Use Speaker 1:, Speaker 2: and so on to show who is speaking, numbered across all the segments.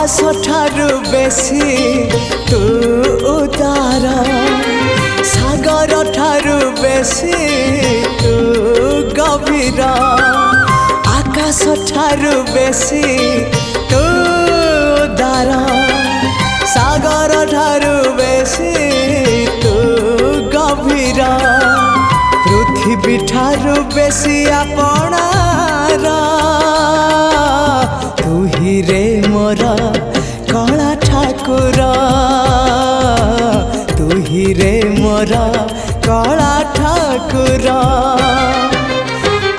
Speaker 1: आकाश ठारू बेसी तू उदार सागर ठारू बेसी तू गभीर आकाश ठारू बेसी तू उदार सागर ठारू बेसी तू गभीर पृथ्वी ठारू बेसी आपणार तू ही रे मोर कला ठाकुर तू ही रे मोर कला ठाकुर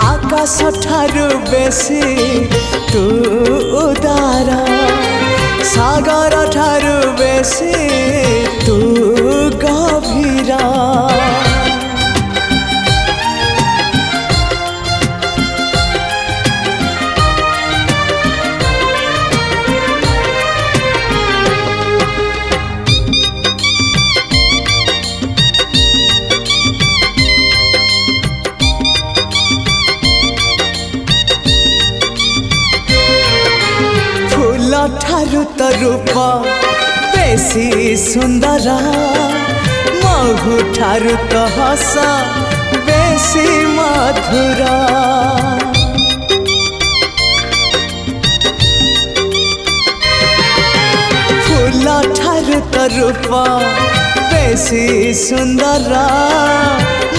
Speaker 1: आकाश ठारू बेसी तू उदार सागर ठारू बेसी तू गभीर ठारू तो रूप बेसी सुंदर महु ठारू तो हस बेसी मधुर फूल ठारू तो रूप बेसी सुंदर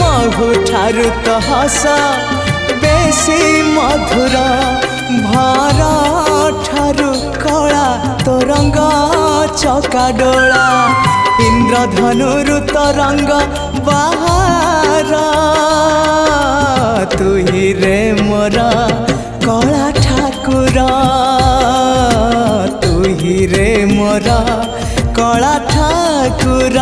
Speaker 1: महु ठारू तो हस बेसी मधुर भर ठारू कला तरंग चका डोला इंद्रधनुरु तरंग बाहर तू ही रे मोर कला ठाकुर तू ही रे मोर कला ठाकुर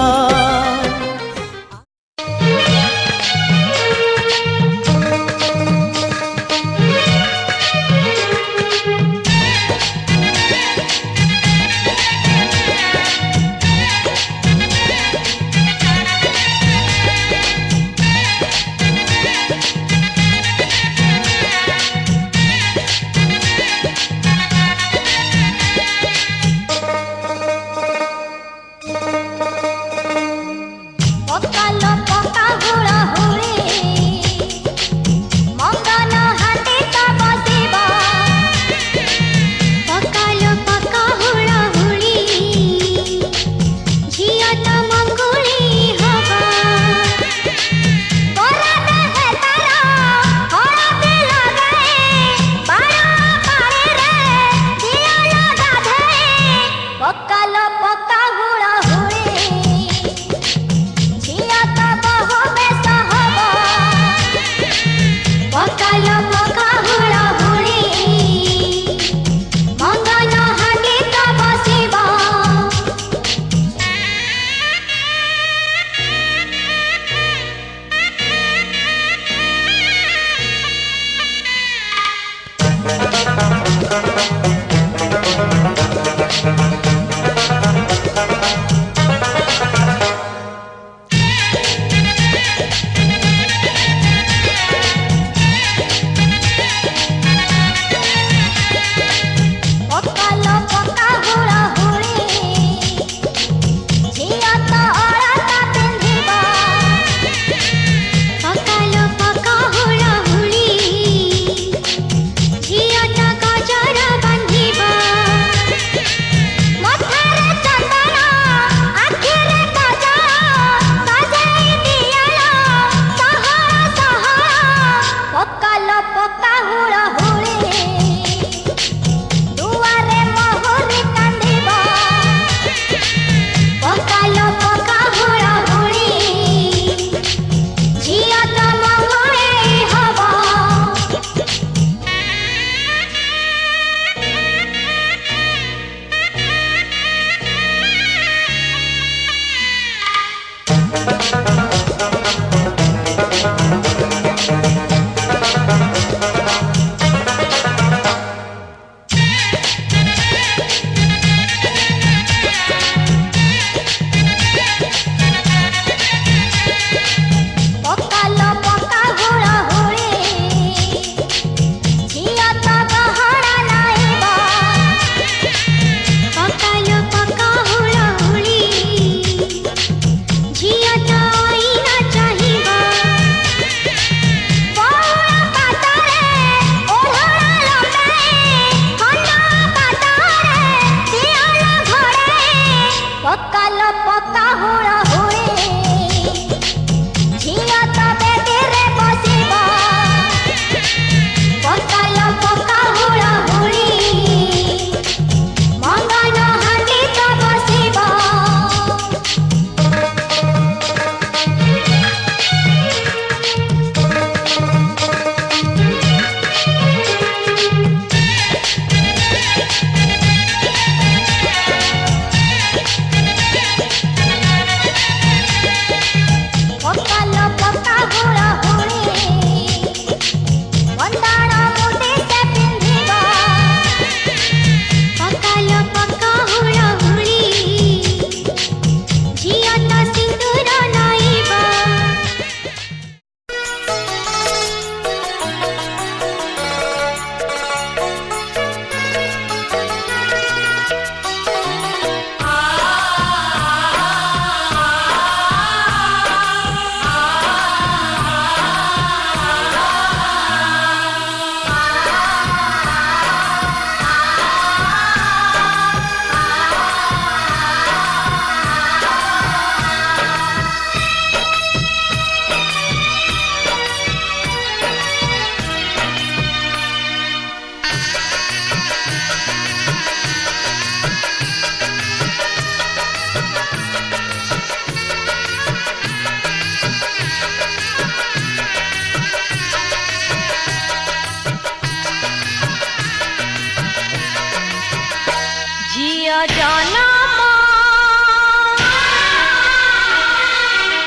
Speaker 2: ଝିଅ ଜନମ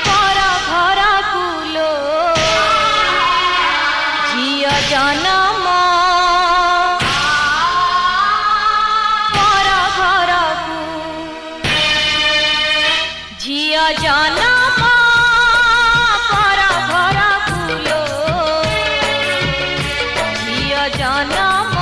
Speaker 2: ପର ଘରକୁ ଲୋ ଝିଅ ଜନମ ପର ଘରକୁ ଝିଅ ଜନମ ପର ଘରକୁ ଲୋ ଝିଅ ଜନମ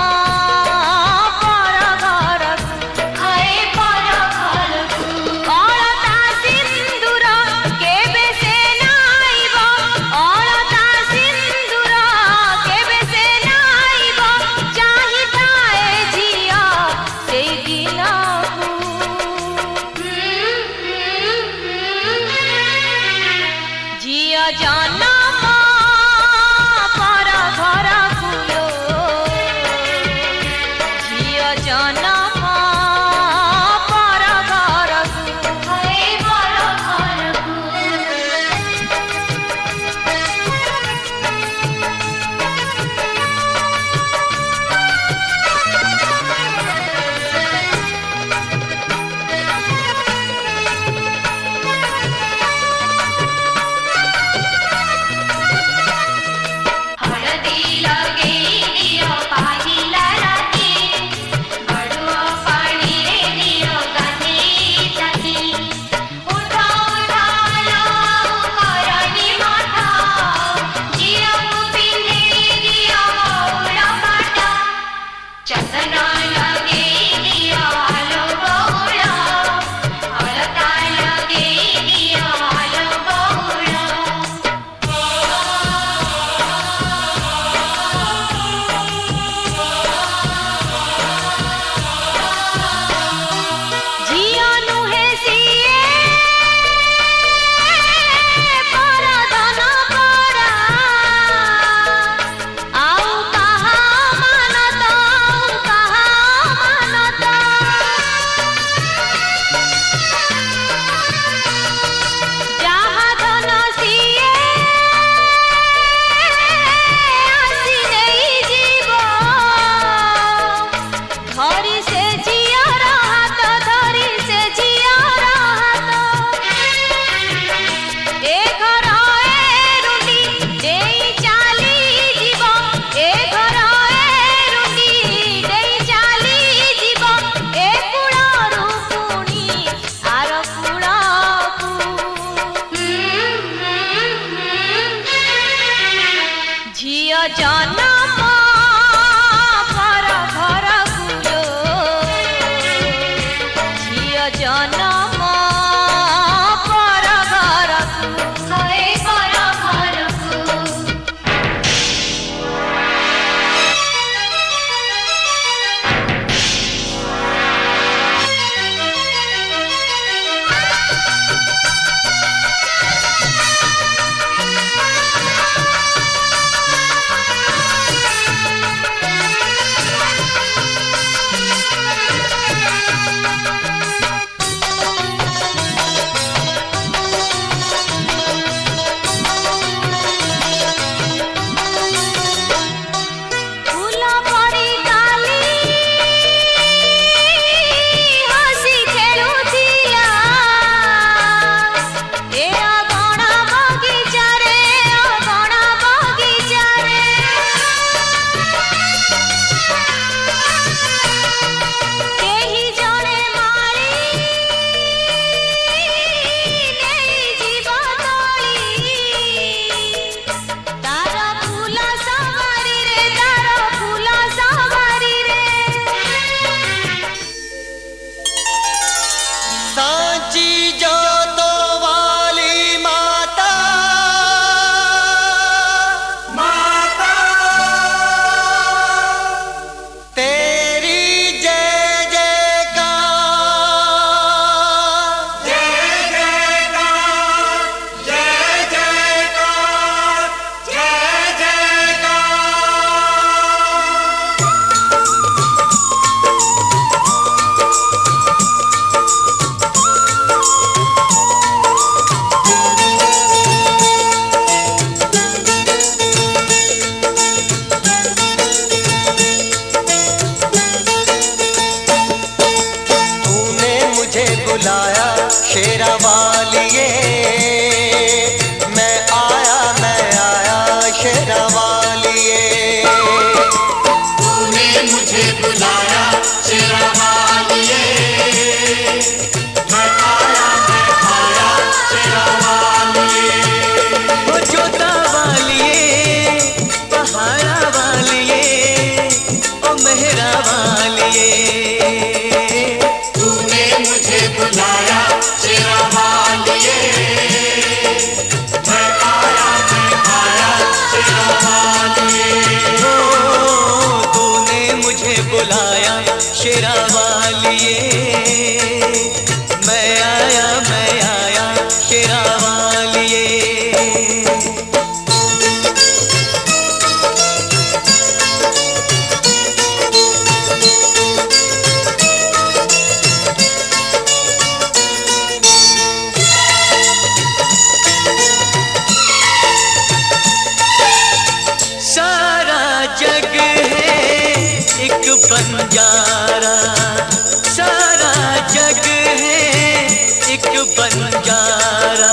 Speaker 1: बंजारा,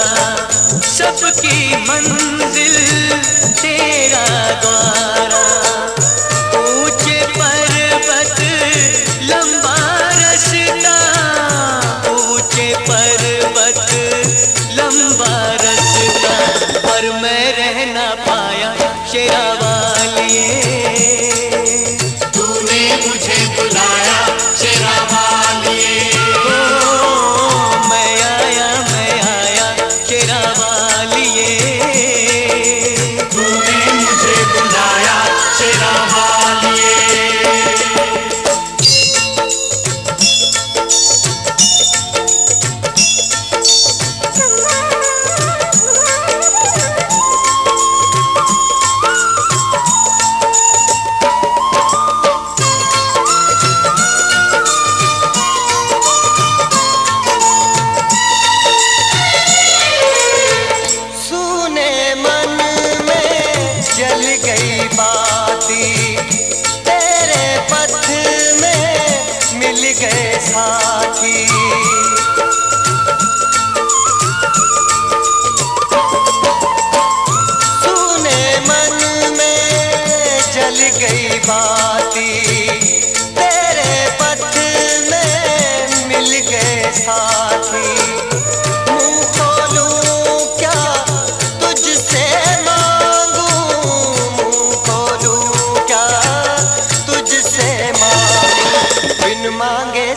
Speaker 1: सबकी मंजिल तेरा द्वारा। ऊंचे पर्वत लंबा रास्ता, ऊंचे पर्वत लंबा रास्ता, पर मैं रह ना पाया शेरा वालिए।
Speaker 3: तूने मुझे बुलाया शेरा वालिए।
Speaker 1: मैं आया शेरा वालिए।
Speaker 3: तूने मुझे बुलाया शेरा वालिए।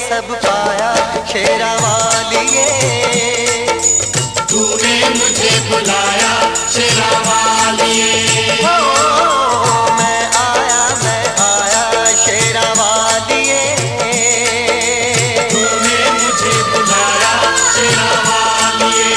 Speaker 1: सब पाया शेरा वालिए।
Speaker 3: तूने मुझे बुलाया शेरा वालिए।
Speaker 1: मैं आया शेरा वालिए।
Speaker 3: तूने मुझे बुलाया शेरा वालिए।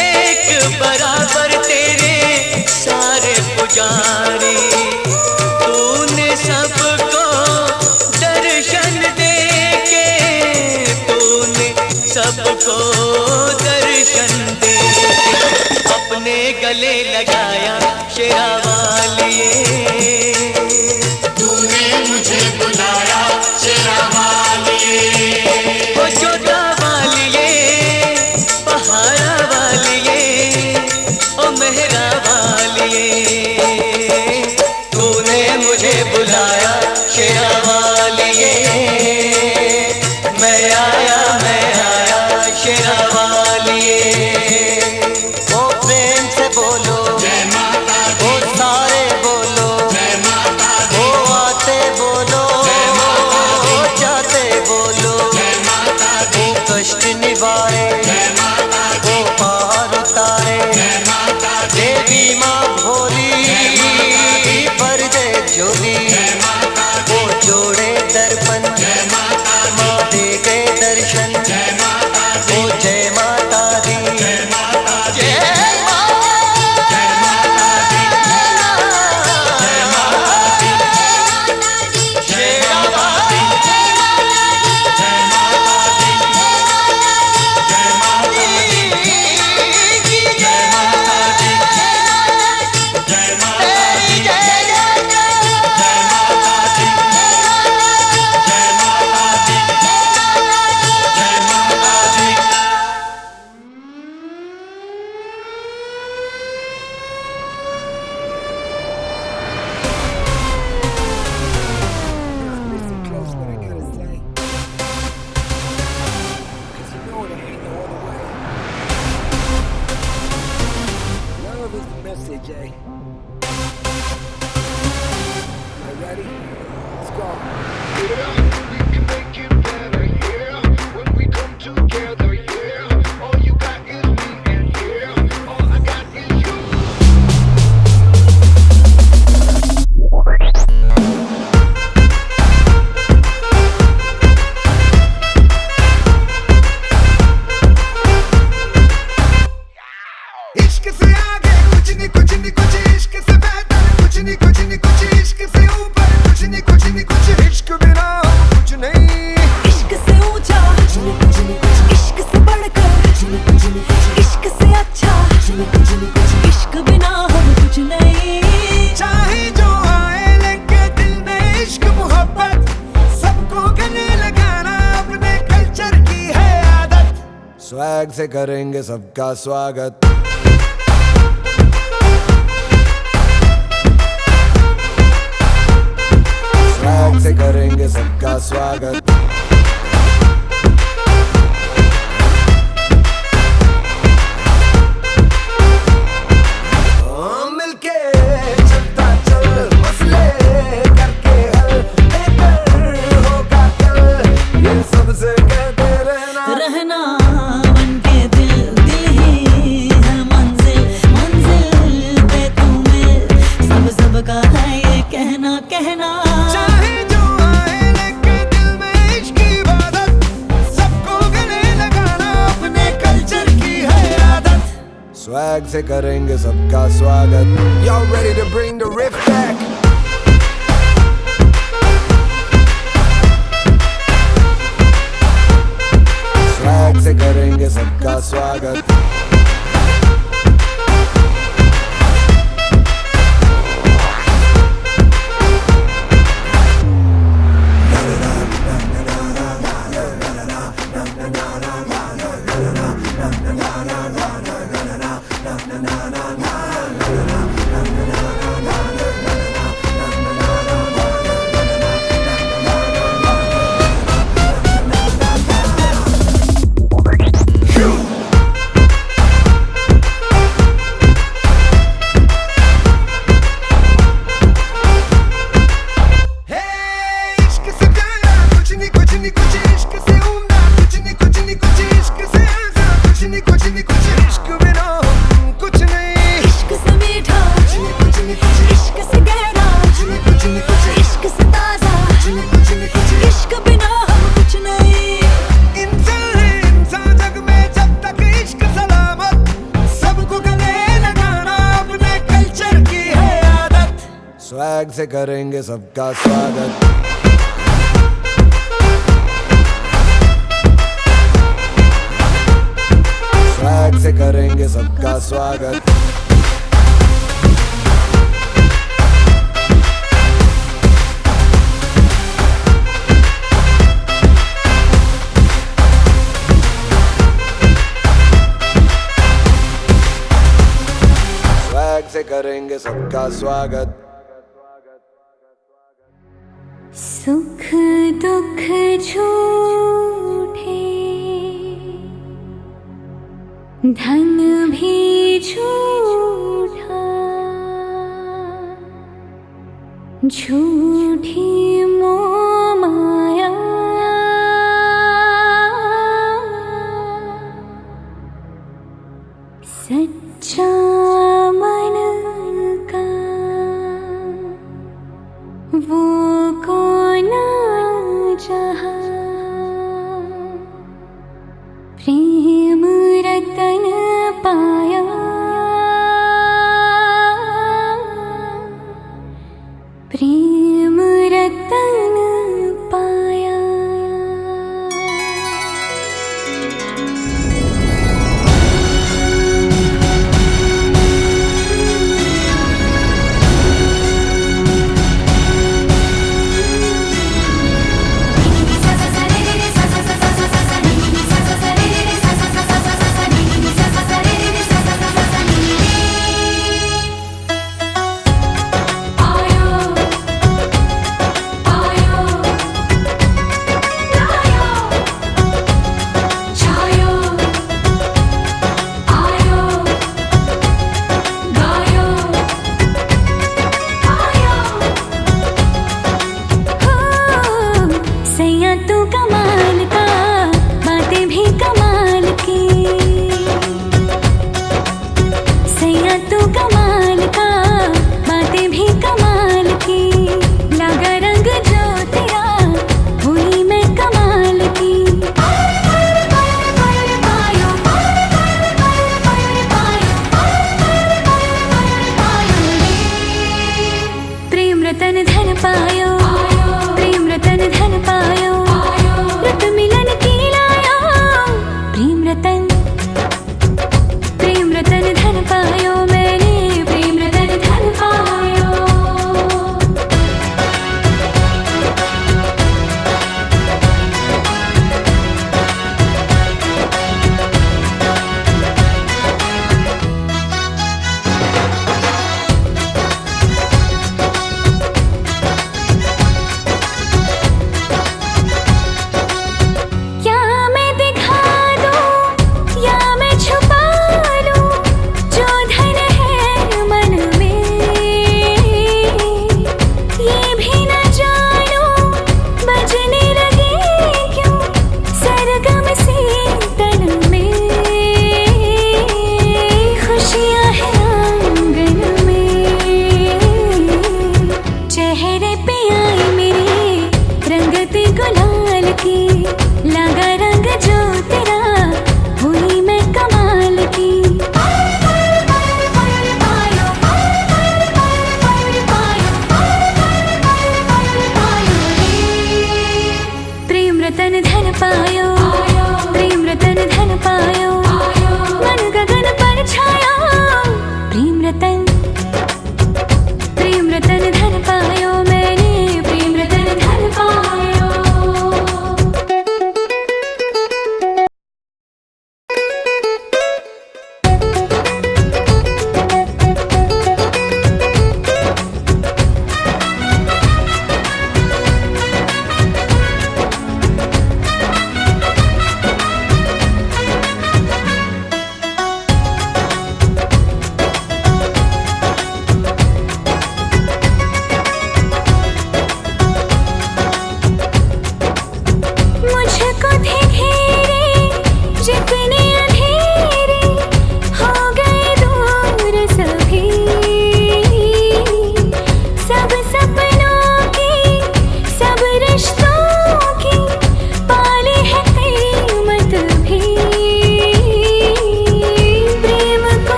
Speaker 1: एक बराबर तेरे सारे पुजारी, तूने सबको दर्शन देके, तूने सबको दर्शन देके अपने गले लगाया शेरा वालिए।
Speaker 3: तूने मुझे बुलाया शेरा वालिए।
Speaker 1: ओ जोधा वालिए, पहाड़ा वालिए, ओ मेहरा वालिए। तूने मुझे बुलाया शेरा वालिए। मैं आया शेरा वालिए। ओ प्रेम से बोलो
Speaker 3: जय माता दी।
Speaker 1: ओ सारे बोलो
Speaker 3: जय माता दी।
Speaker 1: ओ आते बोलो ओ जाते बोलो।
Speaker 3: जय माता दी।
Speaker 1: ओ कष्ट निवारे
Speaker 3: जय माता दी।
Speaker 1: ओ पार उतारे
Speaker 3: जय माता दी।
Speaker 1: देवी माँ भोली पर जय जोली।
Speaker 3: जय माता दी।
Speaker 1: वो जोड़े दर्पण
Speaker 3: जय माता दी।
Speaker 1: माँ दे गए दर्शन।
Speaker 3: जय माता दी।
Speaker 1: ओ जय माता दी।
Speaker 3: जय माता दी।
Speaker 1: जय माता
Speaker 3: जय माता दी। जय माता दी।
Speaker 1: शेरा वाली।
Speaker 3: जय माता दी। जय माता दी। जय माता दी। जय माता दी। जय माता दी। जय माता दी। जय माता दी।
Speaker 4: Listen close what I gotta say. 'Cause you know it ain't no other way. Love is the message, eh? You ready? Let's go.
Speaker 5: Yeah, we can make it better, yeah. When we come together, yeah. All you got is me, and yeah, all I got is you.
Speaker 6: Swag से करेंगे सबका स्वागत। Swag से करेंगे सबका स्वागत। मिलके चलता चल, मसले करके हल, बेहतर होगा कल, ये सबसे कहते रहना
Speaker 7: बनके दिल, दिल ही है मंजिल, मंजिल पे तू मिल, सब का है ये कहना कहना।
Speaker 6: चाहे जो आए लेके दिल में इश्क की इबादत, सबको गले लगाना अपने कल्चर की है आदत। स्वैग से करेंगे सबका स्वागत। Y'all ready to bring the riff back? Swag से करेंगे सबका स्वागत। स्वैग से करेंगे सबका स्वागत। स्वैग से करेंगे सबका स्वागत। स्वैग से करेंगे सबका स्वागत।
Speaker 7: सुख दुख झूठे, धन भी झूठा, झूठी मोह माया, सच्चा मन का वो कौन जहाँ, प्रेम रतन पाया, प्रेम रतन पाया।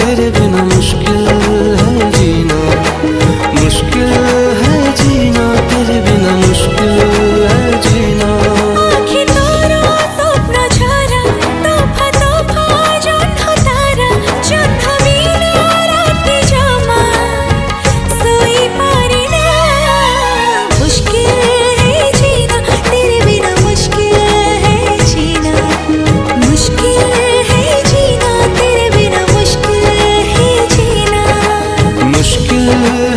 Speaker 1: तेरे बिना मुश्किल है जीना, मुश्किल है जीना, तेरे बिना मुश्किल है जीना।
Speaker 7: आँखें तोरो स्वप्न झरा, तोफा तोफा जह्न तारा, जह्न बिना राति जमा सोई पारे ना। मुश्किल है जीना, तेरे बिना मुश्किल है जीना, मुश्किल है जीना, तेरे बिना मुश्किल है जीना।
Speaker 1: मुश्किल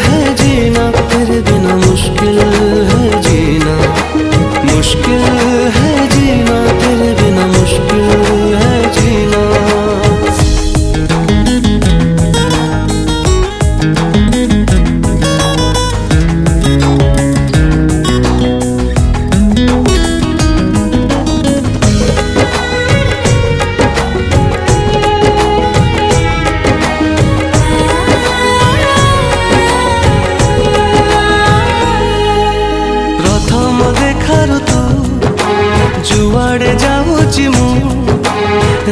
Speaker 1: है जीना, तेरे बिना मुश्किल है जीना, मुश्किल है जीना, तेरे बिना मुश्किल है जीना। प्रथम देखारु तू जुआड़े जाऊची मु,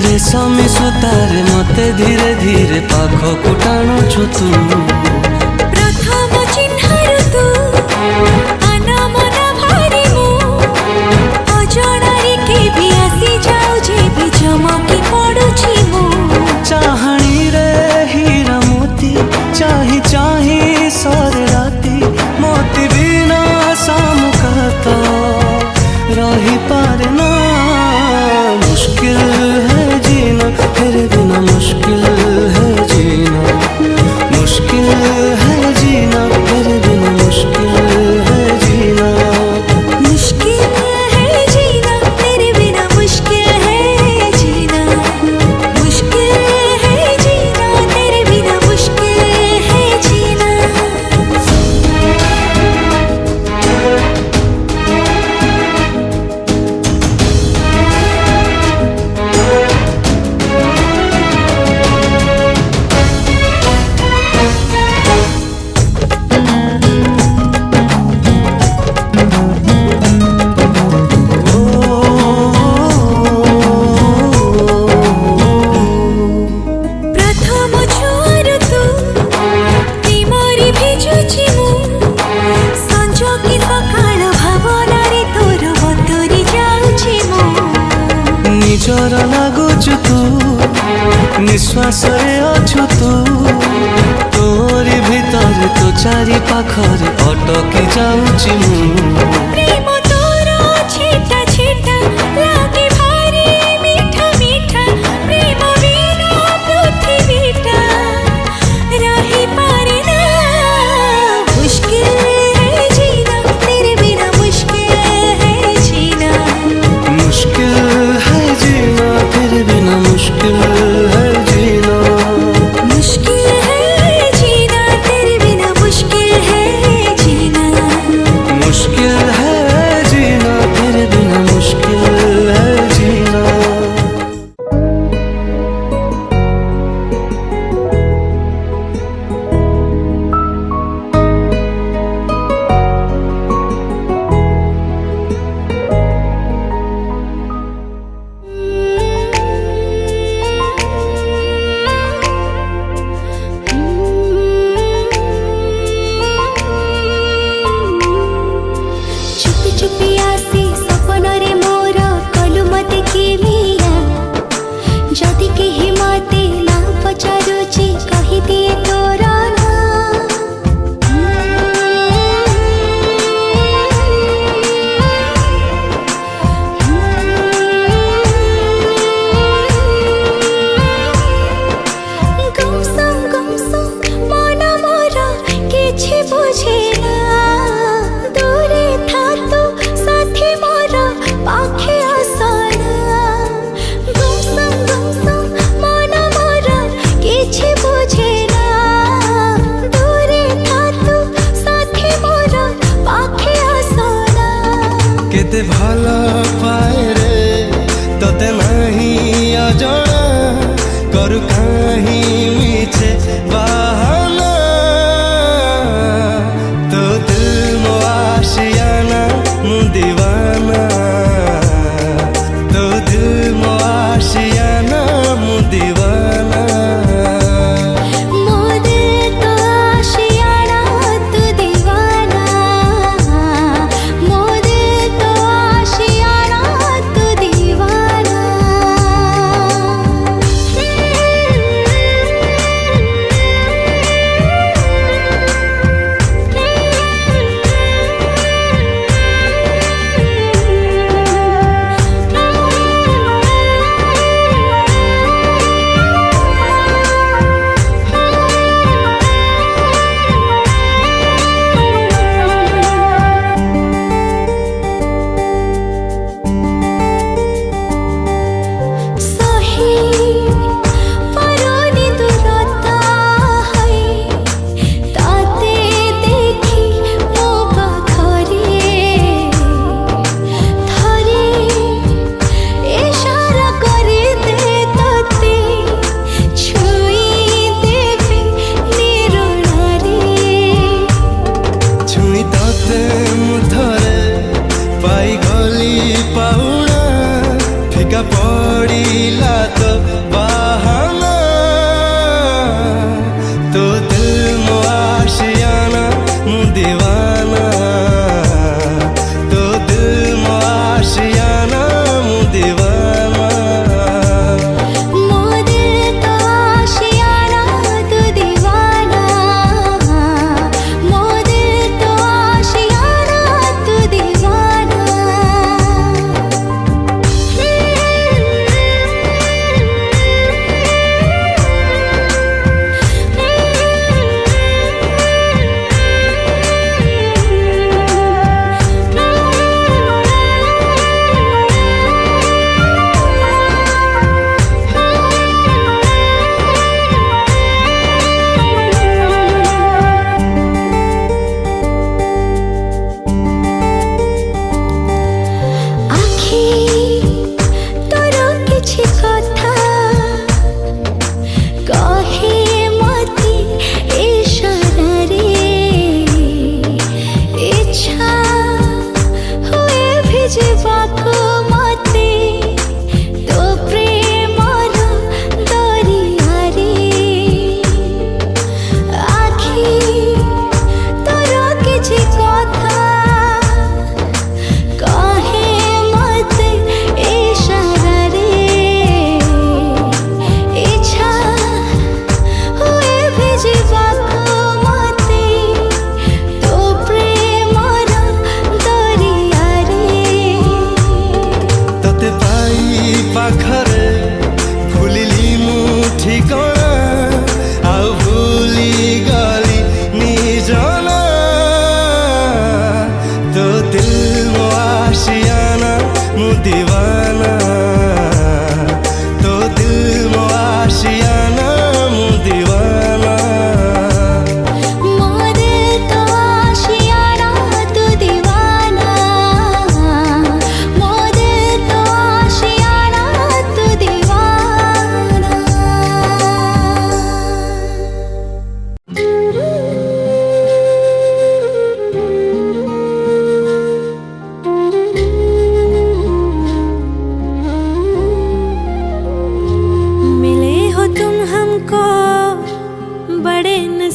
Speaker 1: रेशमी सूतारे मते धीरे धीरे पाखकु टाणुछु तू।
Speaker 7: प्रथम चिन्हरु तू अनामना भारी मु, अजणारे केबी आसी जाऊ जेबी चमकी पड़ुछि मु।
Speaker 1: चाहणी रे हीरा मोती, चाही चाही सारे राती, मोती बिना सामुका तो रही पारे ना। मुश्किल है जीना, तेरे बिना मुश्किल है जीना, मुश्किल है जीना, तेरे बिना मुश्किल है जीना।
Speaker 7: मुश्किल है जीना, तेरे बिना मुश्किल है जीना, मुश्किल है जीना, तेरे बिना मुश्किल है जीना। प्रथम छुआरु तू प्रेमरे भिजुछि मु, संज कि सकाळ भावनारे तोर बतुरी जाउछि मु।
Speaker 1: निजर लागुछु तू, निश्वास रे अछु तू, तोरी भीतर तो चारि पाखरे अटकी जाउछि मु।
Speaker 7: प्रेम तोर छेटा छेटा लागे भारी मीठा मीठा, प्रेम बिना पृथ्वीटा रही पारे ना। मुश्किल है जीना, तेरे बिना मुश्किल है जीना,
Speaker 1: मुश्किल है जीना, तेरे बिना मुश्किल है जीना।
Speaker 7: मुश्किल है जीना, तेरे बिना मुश्किल है जीना,
Speaker 1: मुश्किल है जीना, तेरे बिना मुश्किल है जीना।
Speaker 7: चुपी चुपी आसी सपनरे मोर कलु मते केलिया, जदि केहि मते ना पचारुछि कहि दिए तोर ना। गुमसुम मन मोर किछि बुझेना, दूरे था तू साथी मोर पाखे आसना। गुमसुम मन मोर किछि बुझेना, दूरे था तू साथी मोर पाखे आसना।
Speaker 1: केते भला पाए रे तोते नहीं अजଣା, करू काहीं मिछे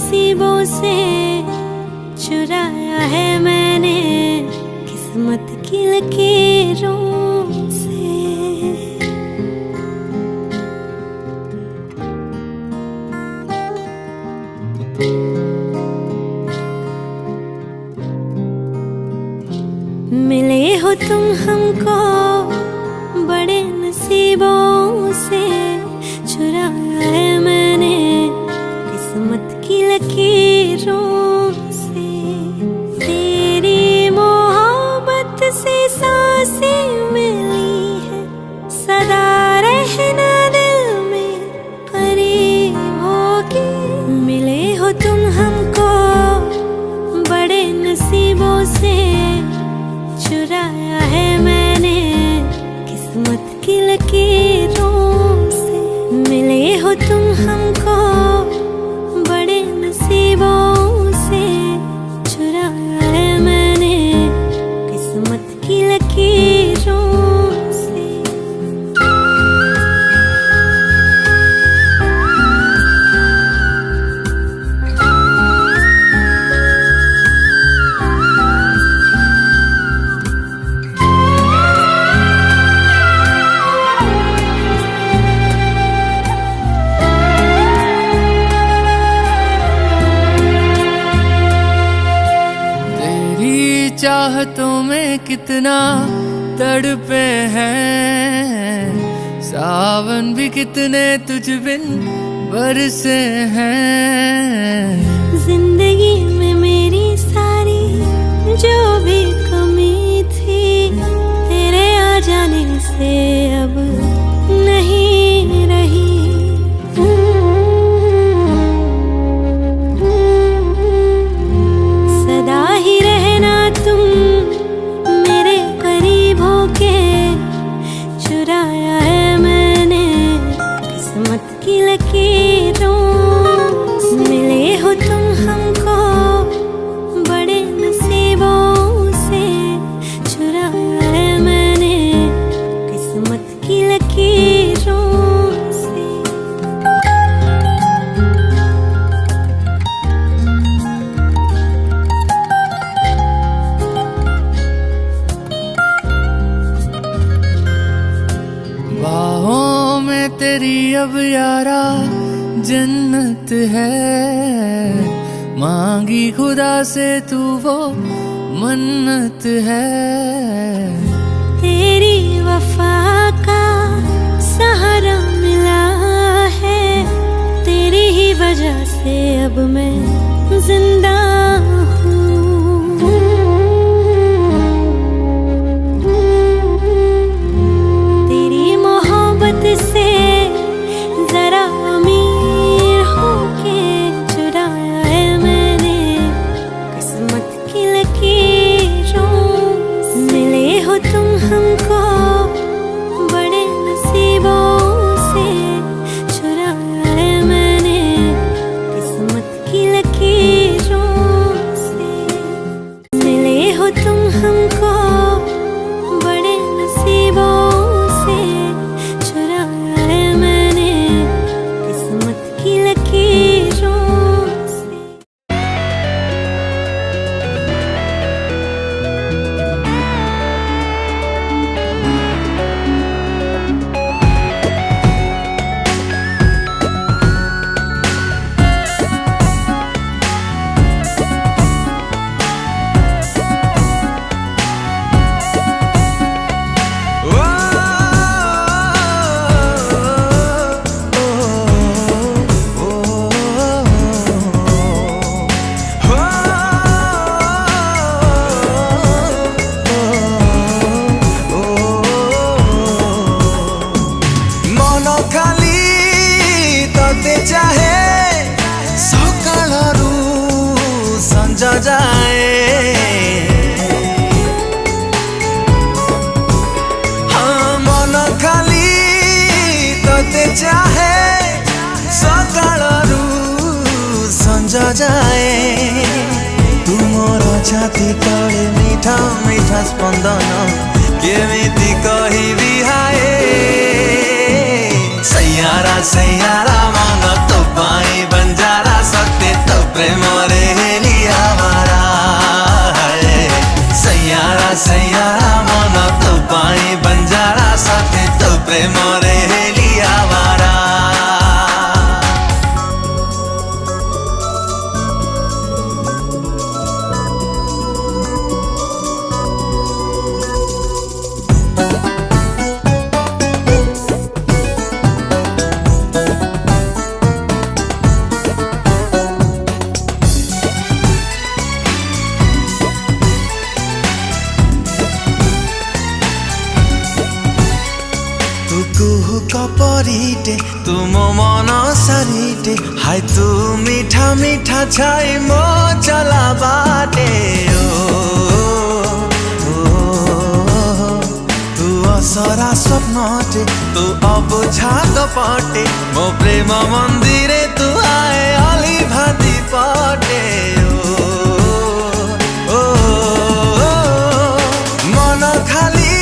Speaker 7: नसीबों से चुराया है मैंने किस्मत की लकीरों से। मिले हो तुम हमको बड़े नसीबों से, चुराया है मैंने किस्मत की लकीरों से। तेरी मोहब्बत से सांसें मिली है, सदा रहना दिल में करीब होगी। मिले हो तुम हमको बड़े नसीबों से, चुराया है मैंने किस्मत की लकीरों से। मिले हो तुम हमको बड़े नसीबों से, चुराया है मैंने किस्मत की लकीरों से।
Speaker 1: चाहतों में कितना तड़पे हैं, सावन भी कितने तुझ बिन बरसे हैं।
Speaker 7: जिंदगी में मेरी सारी जो भी कमी थी, तेरे आ जाने से अब नहीं रही। सदा ही रहना तुम मेरे करीब होके, चुराया है मैंने किस्मत की लकीरों से। मिले हो तुम हमको बड़े नसीबों से, चुराया है मैंने किस्मत की लकीरों से।
Speaker 1: बाहों में तेरी अब यारा जन्नत है, मांगी खुदा से तू वो मन्नत है।
Speaker 7: तेरी वफा का सहारा मिला है, तेरी ही वजह से अब मैं जिंदा हूँ। तेरी मोहब्बत से जरा अमीर होके, चुराया है मैंने किस्मत की लकीरों से। मिले हो तुम हमको बड़े नसीबों से, चुराया है मैंने किस्मत की लकीरों से। मिले हो तुम हमको बड़े नसीबों से, चुराया है मैंने किस्मत की लकीरों से।
Speaker 6: मन खाली तते चाहे सकाळरू संज जाए। हाँ मन खाली तते चाहे सकाळरू संज जाए। तुमर छाती तले मीठा मीठा स्पंदन केमिति कहिबी हाय। सैयारा सैयारा मन तो पाई बंजारा सत्य तो प्रेम
Speaker 1: सारिटे तुम मन सारिटे हाय तू मीठा मीठा छाई मो चला बाटे तू असरा स्वप्नटे तू अबुझा कपटे मो प्रेम मंदिरे तू आए अली भाती पटे मन खाली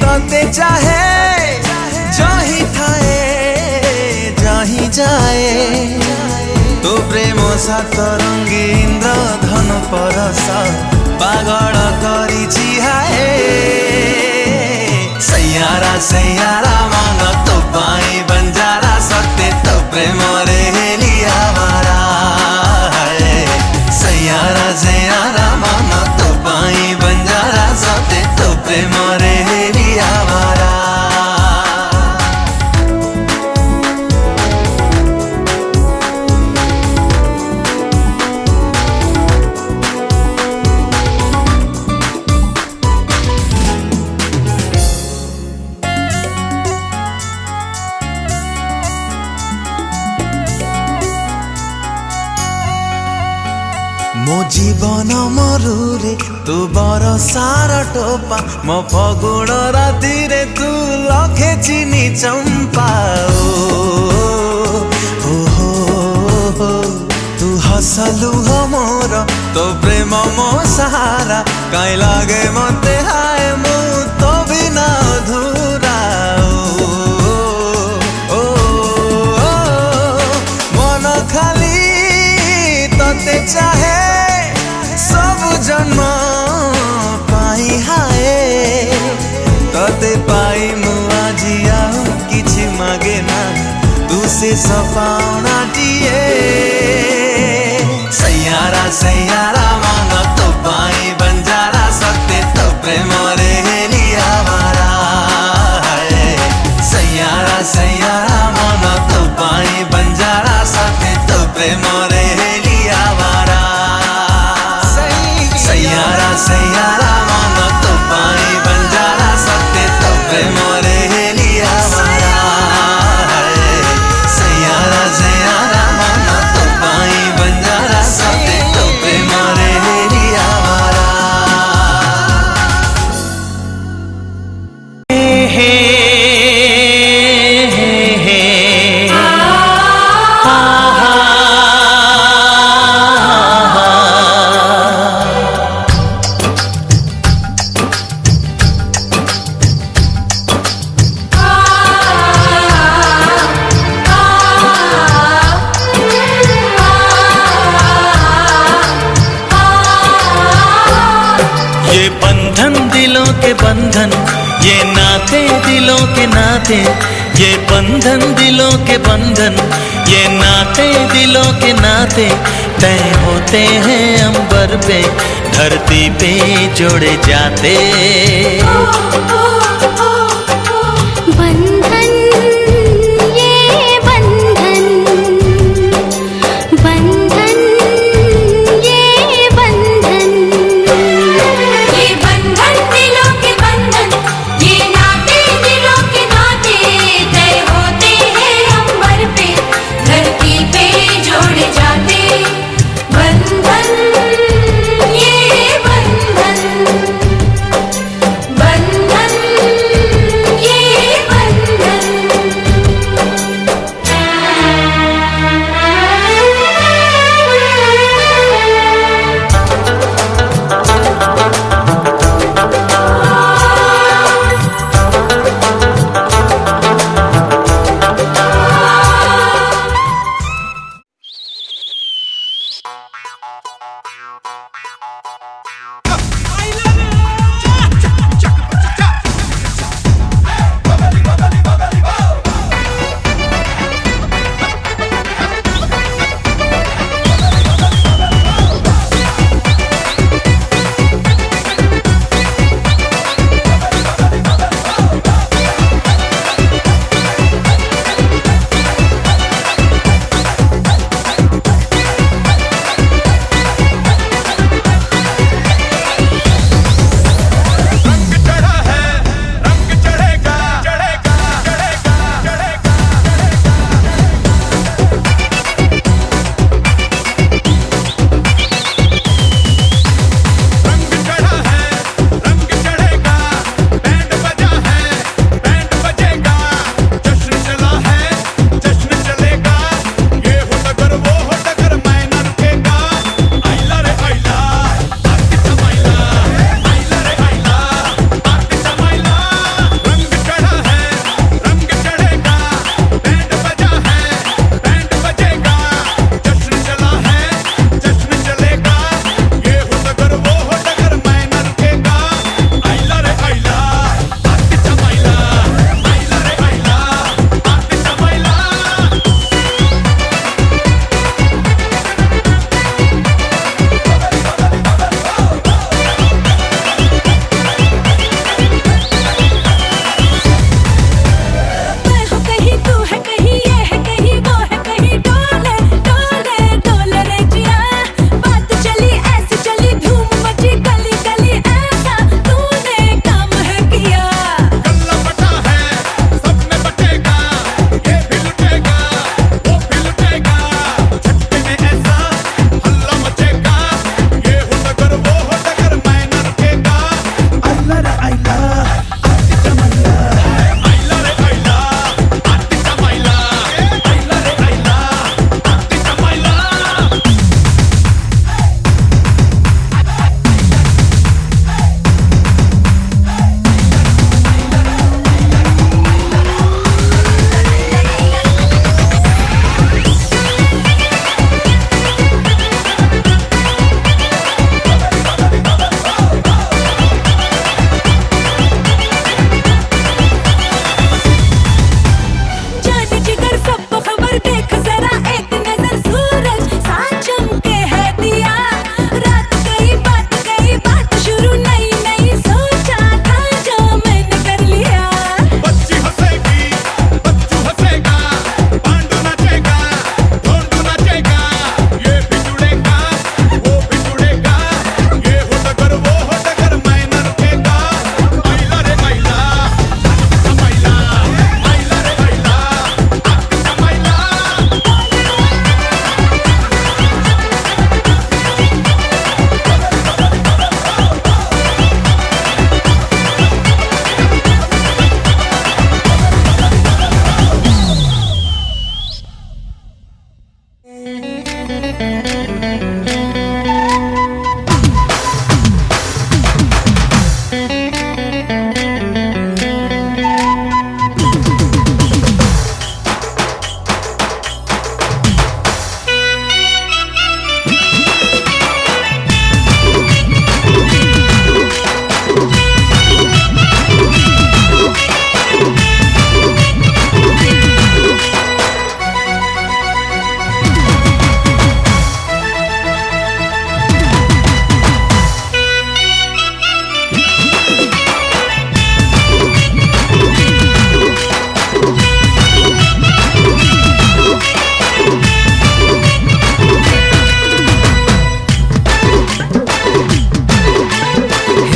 Speaker 1: तते चाहे जही थाए जही जाए तो प्रेम सातरंगी इंद्र धन परस पागल करी हाए सैयारा मन तो पाई बंजारा सत्य तो प्रेम रे लिया मारा सैयारा मन तो पाई बंजारा सत्य तो प्रेम रे लिया मारा मो जीवन मरुरे तू बरसार टोपा मो फगुण राति रे तू लखे चिनी चंपा हो तू हसलु हो मोर तो प्रेम मो सहारा काई लागे मते हाय मु तो बिना अधूरा मन खाली तते चाहे सब जन्म पाई हाय तते पाई मु आजी आउ किछि मागे ना तू से सपाउना दिए सैयारा मन तो पाई बंजारा सत्य तो प्रेम रे लिया मारा सैयारा मन तो पाई बंजारा सत्य तो प्रेम रे लिया मारा सैयारा मन तो पाई बंजारा सत्य तो प्रेम रे लिया मारा सैयारा मन तो पाई बंजारा सत्य तो प्रेम रे लिया मारा
Speaker 8: ये बंधन दिलों के बंधन ये नाते दिलों के नाते ये बंधन दिलों के बंधन ये नाते दिलों के नाते तय होते हैं अंबर पे धरती पे जोड़े जाते
Speaker 7: बंधन ये बंधन बंधन ये बंधन
Speaker 2: ये बंधन दिलों के बंधन ये नाते दिलों के नाते तय होते हैं अंबर पे धरती पे जोड़े जाते बंधन ये बंधन बंधन ये बंधन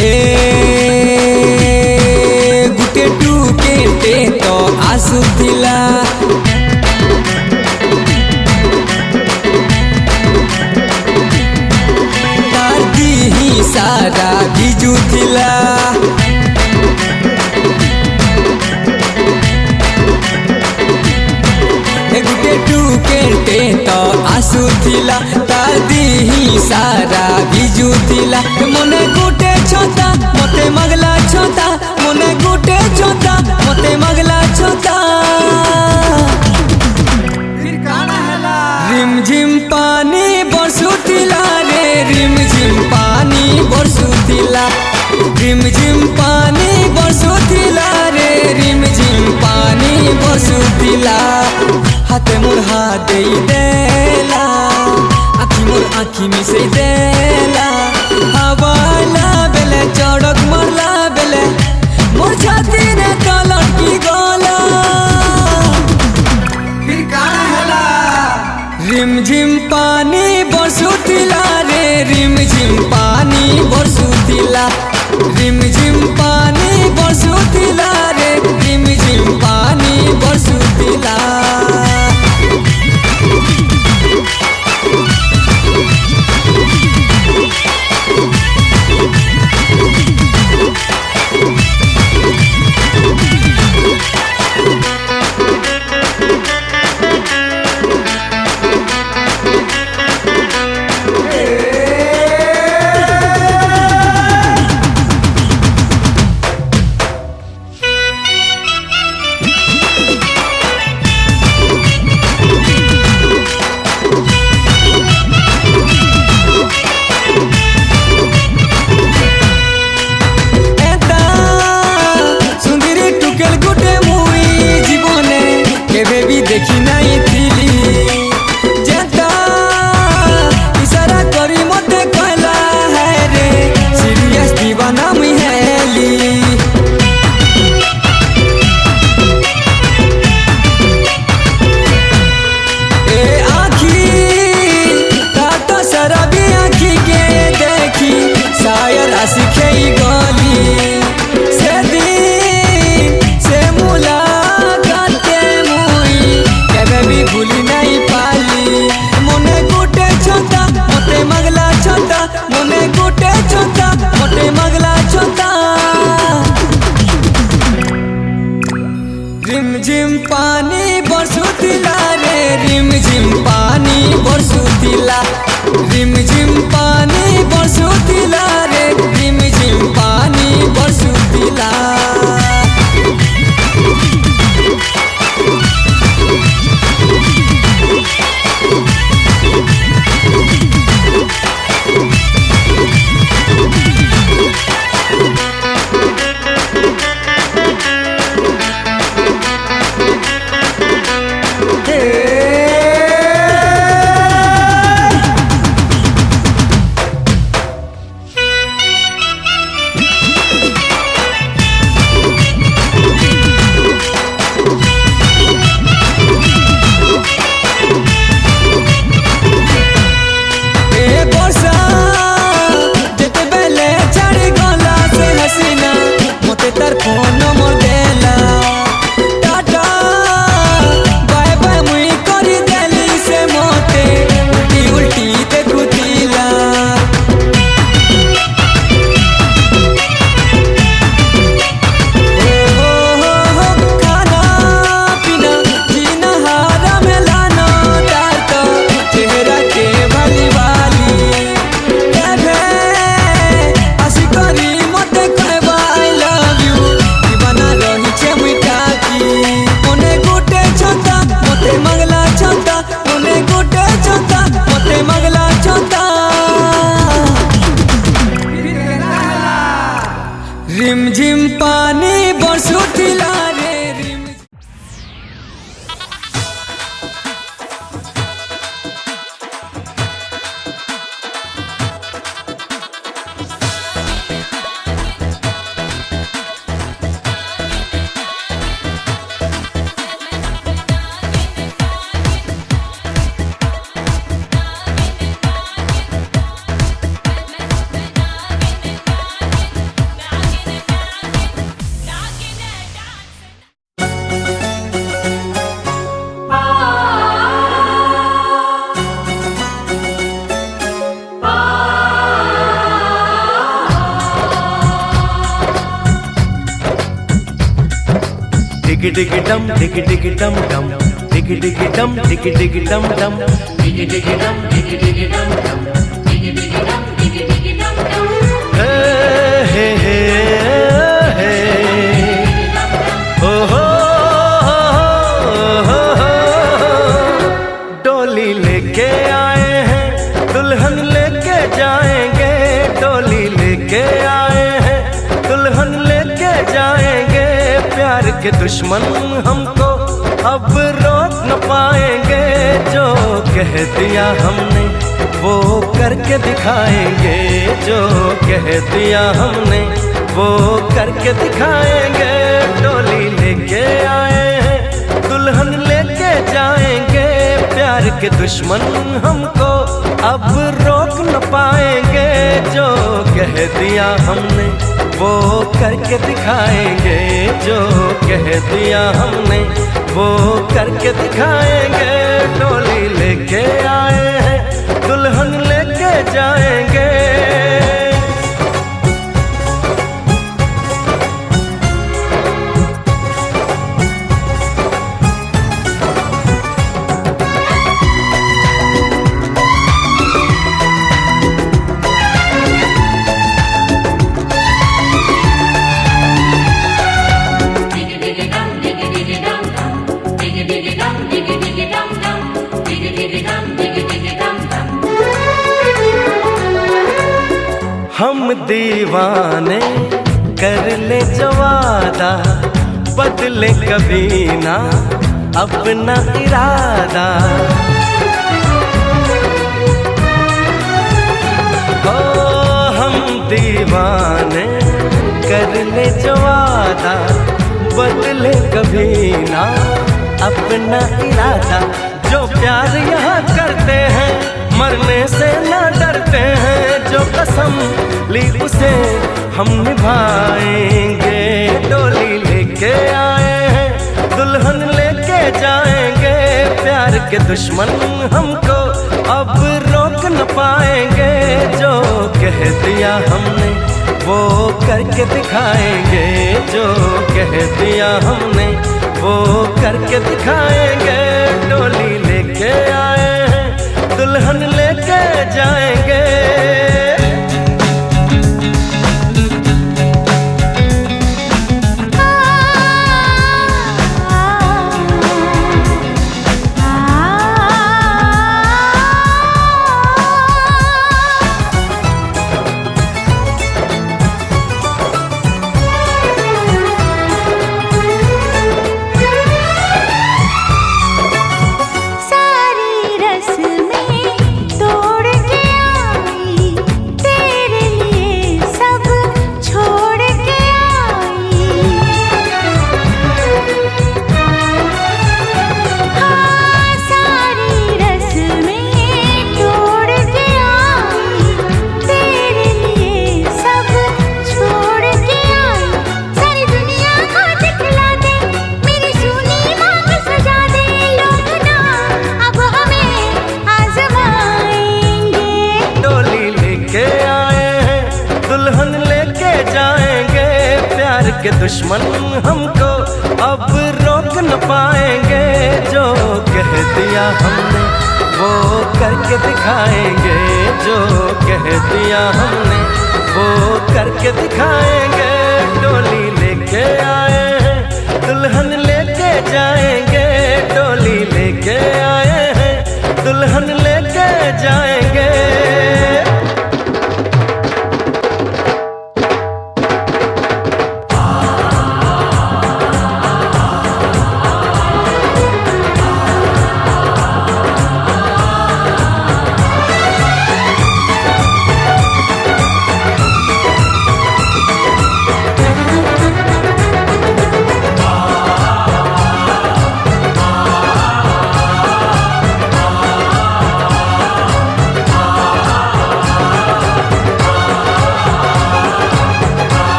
Speaker 9: हे गुटे टुकेटे तो आसुथिला तार दिही सारा भिजुथिला हे गुटे टुकेटे तो आसुथिला तार दिही सारा भिजुथिला मने गुटे छोता मते मगला छोता मने गुटे छोता मते मगला छोता फिर काना हला रिम झिम पानी बरसुतिला रे रिम झिम पानी बरसुतिला रिम झिम पानी बरसुतिला रे रिम झिम पानी बरसुतिला हाथे मोर हाथ देई देला आखी मोर आखी मिसे देला हवाला बेले चड़क मरला बेले मोर छाती ने कलर की गोला फिर काना हला रिम झिम पानी बरसुतिला रे रिम झिम पानी बरसुतिला रिम झिम पानी बरसुतिला रे रिम झिम पानी बरसुतिला देखी नहीं थिली जेता इशारा करी मते कहला है रे सीरियस दीवाना मुई हेली ए आखी काटा शराबी आखी के देखी शायर आशिके गली से दिन से मुलाकात भी भूली नहीं पाली मने गुटे छोता मोटे मगला छोता मने गुटे छोता मोटे मगला छोता रिम झिम पानी बरसुतिला रे रिम झिम पानी बरसुतिला रिम झिम पानी बरसुतिला रे रिम झिम पानी बरसुतिला रिम झिम पानी बरसुतिला रे रिम
Speaker 8: डिग डिग डम डिग डिग डम डम डिग डिग डम डिग डिग डम डम डिग डिग डम डिग डिग डम डम डिग डिग डम डिग डिग डम डम हे हे हे हे ओ हो डोली लेके आए हैं दुल्हन लेके जाएंगे डोली लेके आए हैं दुल्हन लेके जाएंगे प्यार के दुश्मन हमको अब रोक न पाएंगे जो कह दिया हमने वो करके दिखाएंगे जो कह दिया हमने वो करके दिखाएंगे डोली लेके आए हैं दुल्हन लेके जाएंगे प्यार के दुश्मन हमको अब रोक न पाएंगे जो कह दिया हमने वो करके दिखाएंगे जो कह दिया हमने वो करके दिखाएंगे डोली लेके आए हैं दुल्हन लेके जाएंगे हम दीवाने कर ले जो वादा बदले कभी ना अपना इरादा ओ हम दीवाने कर ले जो वादा बदले कभी ना अपना इरादा जो प्यार यहाँ करते हैं मरने से ना डरते हैं जो कसम ली उसे हम निभाएंगे डोली लेके आए हैं दुल्हन लेके जाएंगे प्यार के दुश्मन हमको अब रोक न पाएंगे जो कह दिया हमने वो करके दिखाएंगे जो कह दिया हमने वो करके दिखाएंगे डोली लेके आए हैं दुल्हन लेके जाएंगे के दुश्मन हमको अब रोक न पाएंगे जो कह दिया हमने वो करके दिखाएंगे जो कह दिया हमने वो करके दिखाएंगे डोली लेके आए हैं दुल्हन लेके जाएंगे डोली लेके आए हैं दुल्हन लेके जाएंगे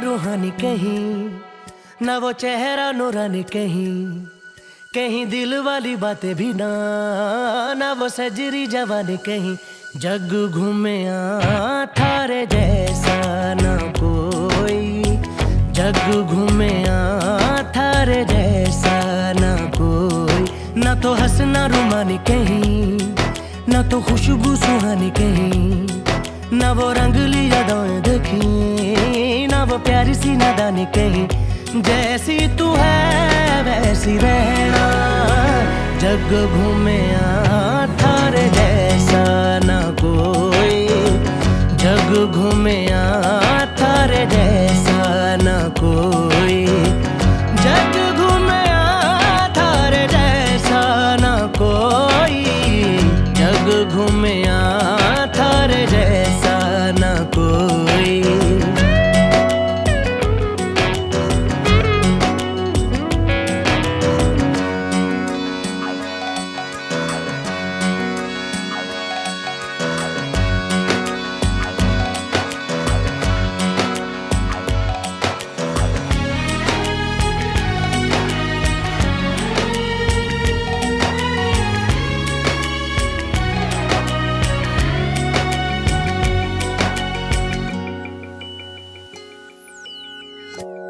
Speaker 10: रूहानी कहीं, ना वो चेहरा नूरानी कहीं, कहीं दिल वाली बातें भी ना, ना वो सजरी जवानी कहीं। जग घूमे थारे जैसा ना कोई, जग घूमे थारे जैसा ना कोई। ना तो हंसना रुमानी कहीं, ना तो खुशबू सुहानी कहीं, ना वो रंगली यादें देखी, ना वो प्यारी सी नादानी कहीं। जैसी तू है वैसी रहना, जग घूमे थारे जैसा ना कोई, जग घूमे थारे जैसा ना कोई, जग घूमे थारे जैसा ना कोई, जग घूमे थारे जैसा ना कोई।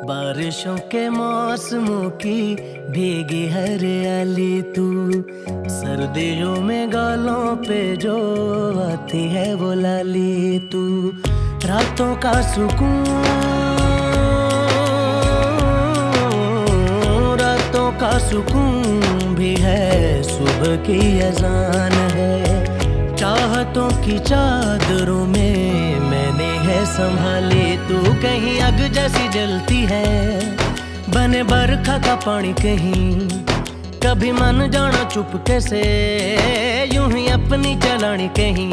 Speaker 10: बारिशों के मौसमों की भीगी हरियाली तू, सर्दियों में गालों पे जो आती है वो लाली तू। रातों का सुकून, रातों का सुकून भी है, सुबह की अजान है। चाहतों की चादरों में मैंने है संभाली तू, कहीं आग जैसी जलती है, बने बरखा का पानी कहीं। कभी मन जाना चुपके से, यूं ही अपनी चलानी कहीं।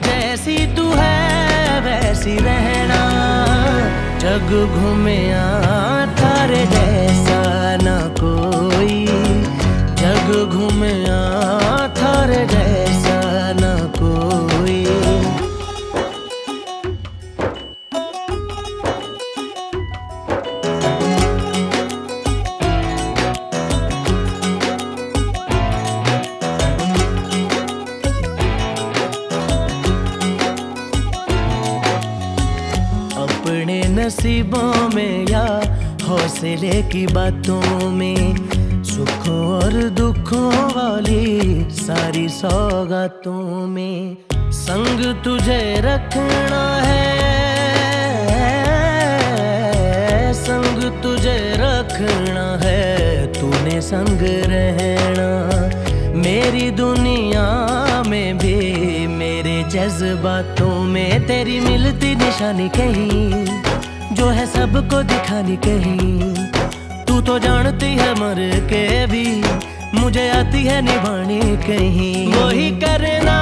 Speaker 10: जैसी तू है वैसी रहना, जग घूमे थारे जैसा ना कोई, जग घूमे थारे जैसा ना कोई। अपने नसीबों में या हौसले की बातों में, सुखों और दुखों वाली सारी सौगातों में, संग तुझे रखना है, संग तुझे रखना है, तूने संग रहना। मेरी दुनिया में भी मेरे जज्बातों में तेरी मिलती निशानी कहीं, जो है सबको दिखानी कहीं। तू तो जानती है मर के भी मुझे आती है निभानी कहीं। वही करना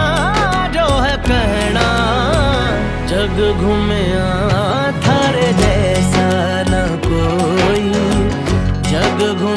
Speaker 10: जो है कहना, जग घूमे थारे जैसा ना कोई, जग घूमे